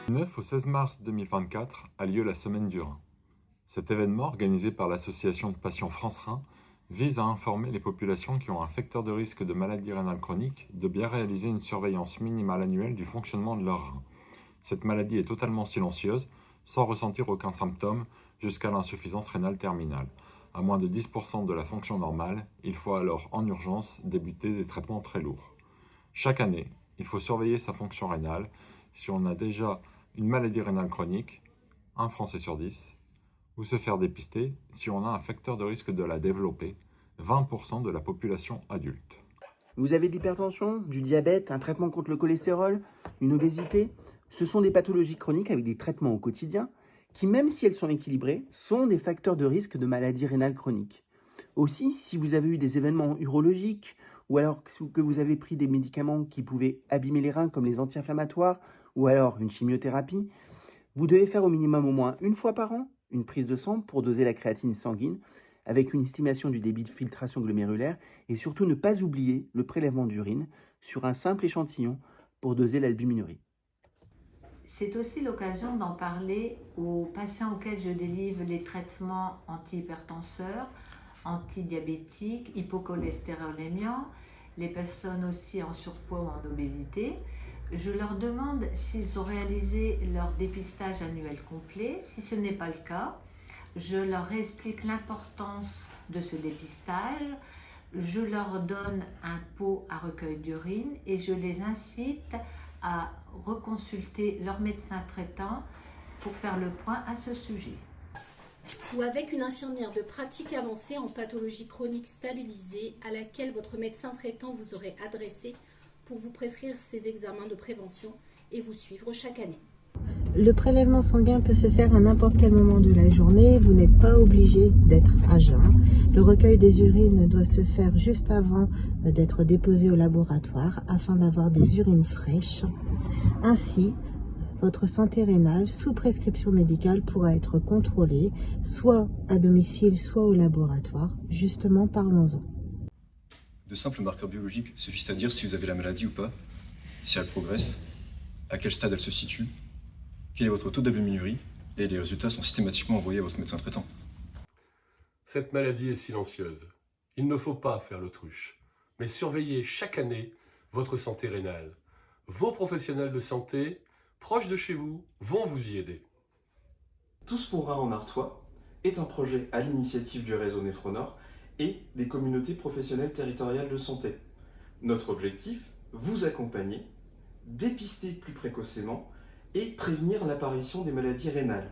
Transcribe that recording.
Du 9 au 16 mars 2024 a lieu la Semaine du Rhin. Cet événement, organisé par l'association de patients France Rhin, vise à informer les populations qui ont un facteur de risque de maladie rénale chronique de bien réaliser une surveillance minimale annuelle du fonctionnement de leur rein. Cette maladie est totalement silencieuse, sans ressentir aucun symptôme, jusqu'à l'insuffisance rénale terminale. À moins de 10% de la fonction normale, il faut alors en urgence débuter des traitements très lourds. Chaque année, il faut surveiller sa fonction rénale si on a déjà une maladie rénale chronique, un Français sur 10, ou se faire dépister si on a un facteur de risque de la développer, 20% de la population adulte. Vous avez de l'hypertension, du diabète, un traitement contre le cholestérol, une obésité. Ce sont des pathologies chroniques avec des traitements au quotidien qui, même si elles sont équilibrées, sont des facteurs de risque de maladie rénale chronique. Aussi, si vous avez eu des événements urologiques ou alors que vous avez pris des médicaments qui pouvaient abîmer les reins comme les anti-inflammatoires ou alors une chimiothérapie, vous devez faire au minimum au moins une fois par an une prise de sang pour doser la créatine sanguine avec une estimation du débit de filtration glomérulaire et surtout ne pas oublier le prélèvement d'urine sur un simple échantillon pour doser l'albuminurie. C'est aussi l'occasion d'en parler aux patients auxquels je délivre les traitements antihypertenseurs, antidiabétiques, hypocholestérolémiants, les personnes aussi en surpoids ou en obésité. Je leur demande s'ils ont réalisé leur dépistage annuel complet. Si ce n'est pas le cas, je leur explique l'importance de ce dépistage. Je leur donne un pot à recueil d'urine et je les incite à reconsulter leur médecin traitant pour faire le point à ce sujet. Ou avec une infirmière de pratique avancée en pathologie chronique stabilisée à laquelle votre médecin traitant vous aurait adressé pour vous prescrire ces examens de prévention et vous suivre chaque année. Le prélèvement sanguin peut se faire à n'importe quel moment de la journée. Vous n'êtes pas obligé d'être à jeun. Le recueil des urines doit se faire juste avant d'être déposé au laboratoire afin d'avoir des urines fraîches. Ainsi, votre santé rénale sous prescription médicale pourra être contrôlée, soit à domicile, soit au laboratoire. Justement, parlons-en. De simples marqueurs biologiques suffisent à dire si vous avez la maladie ou pas, si elle progresse, à quel stade elle se situe, quel est votre taux d'albuminurie, et les résultats sont systématiquement envoyés à votre médecin traitant. Cette maladie est silencieuse. Il ne faut pas faire l'autruche, mais surveillez chaque année votre santé rénale. Vos professionnels de santé, proches de chez vous, vont vous y aider. Tous pour Rhin en Artois est un projet à l'initiative du réseau Néphronord et des communautés professionnelles territoriales de santé. Notre objectif, vous accompagner, dépister plus précocement et prévenir l'apparition des maladies rénales.